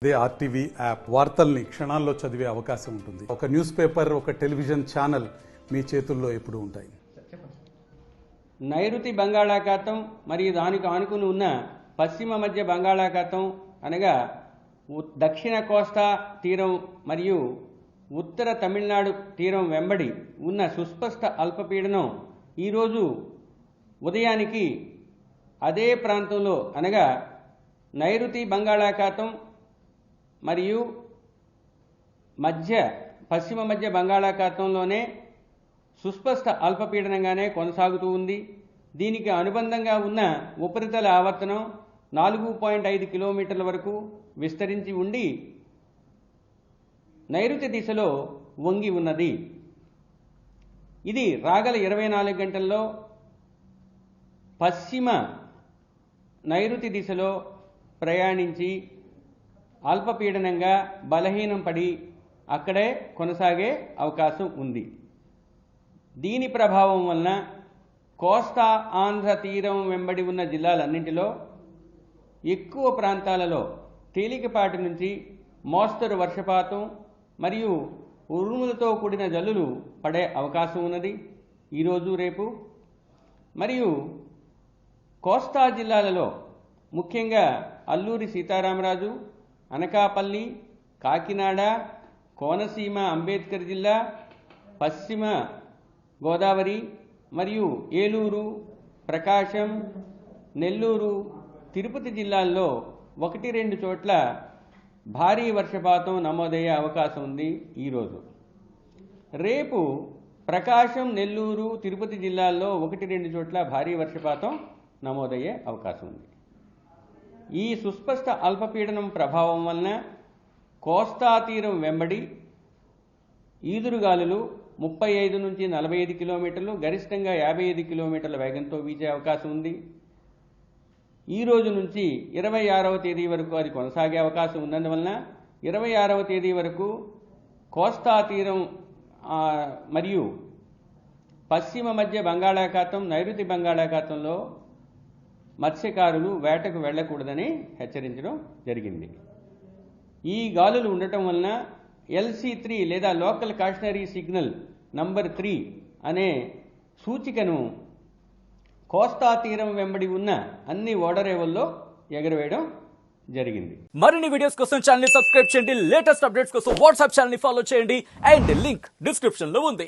అదే RTV app వార్తల్ని క్షణాల్లో చదివే అవకాశం ఉంటుంది. ఒక న్యూస్ పేపర్, ఒక టెలివిజన్ ఛానల్ మీ చేతుల్లో ఎప్పుడూ ఉంటాయి. నైరుతి బంగాళాఖాతం మరియు దానికి ఆనుకుని ఉన్న పశ్చిమ మధ్య బంగాళాఖాతం అనగా దక్షిణ కోస్తా తీరం మరియు ఉత్తర తమిళనాడు తీరం వెంబడి ఉన్న సుస్పష్ట అల్పపీడనం ఈరోజు ఉదయానికి అదే ప్రాంతంలో అనగా నైరుతి బంగాళాఖాతం మరియు పశ్చిమ మధ్య బంగాళాఖాతంలోనే సుస్పష్ట అల్పపీడనంగానే కొనసాగుతూ ఉంది. దీనికి అనుబంధంగా ఉన్న ఉపరితల ఆవర్తనం 4.5 కిలోమీటర్ల వరకు విస్తరించి ఉండి నైరుతి దిశలో వంగి ఉన్నది. ఇది రాగల 24 గంటల్లో పశ్చిమ నైరుతి దిశలో ప్రయాణించి అల్పపీడనంగా బలహీనం పడి అక్కడే కొనసాగే అవకాశం ఉంది. దీని ప్రభావం వలన కోస్తా ఆంధ్ర తీరం వెంబడి ఉన్న జిల్లాలన్నింటిలో ఎక్కువ ప్రాంతాలలో తేలికపాటి నుంచి మోస్తరు వర్షపాతం మరియు ఉరుములతో కూడిన జల్లులు పడే అవకాశం ఉన్నది ఈరోజు రేపు. మరియు కోస్తా జిల్లాలలో ముఖ్యంగా అల్లూరి సీతారామరాజు, అనకాపల్లి, కాకినాడ, కోనసీమ, అంబేద్కర్ జిల్లా, పశ్చిమ గోదావరి మరియు ఏలూరు, ప్రకాశం, నెల్లూరు, తిరుపతి జిల్లాల్లో 1-2 చోట్ల భారీ వర్షపాతం నమోదయ్యే అవకాశం ఉంది ఈరోజు. రేపు ప్రకాశం, నెల్లూరు, తిరుపతి జిల్లాల్లో 1-2 చోట్ల భారీ వర్షపాతం నమోదయ్యే అవకాశం ఉంది. ఈ సుస్పష్ట అల్పపీడనం ప్రభావం వలన కోస్తా తీరం వెంబడి ఈదురుగాలులు 35 నుంచి 45 కిలోమీటర్లు, గరిష్టంగా 55 కిలోమీటర్ల వేగంతో వీచే అవకాశం ఉంది. ఈ రోజు నుంచి 26వ తేదీ వరకు అది కొనసాగే అవకాశం ఉన్నందువలన 26వ తేదీ వరకు కోస్తా తీరం మరియు పశ్చిమ మధ్య బంగాళాఖాతం, నైరుతి బంగాళాఖాతంలో మత్స్యకారులు వేటకు వెళ్లకూడదని హెచ్చరించడం జరిగింది. ఈ గాలులు ఉండటం వలన LC3 లేదా లోకల్ కాషనరీ సిగ్నల్ నంబర్ 3 అనే సూచికను కోస్తా తీరం వెంబడి ఉన్న అన్ని ఓడరేవుల్లో ఎగరవేయడం జరిగింది. మరిన్ని వీడియోస్ కోసం ఛానల్ ని సబ్స్క్రైబ్ చేయండి. లేటెస్ట్ అప్డేట్స్ కోసం వాట్సాప్ ఛానల్ ని ఫాలో చేయండి. అండ్ లింక్ డిస్క్రిప్షన్ లో ఉంది.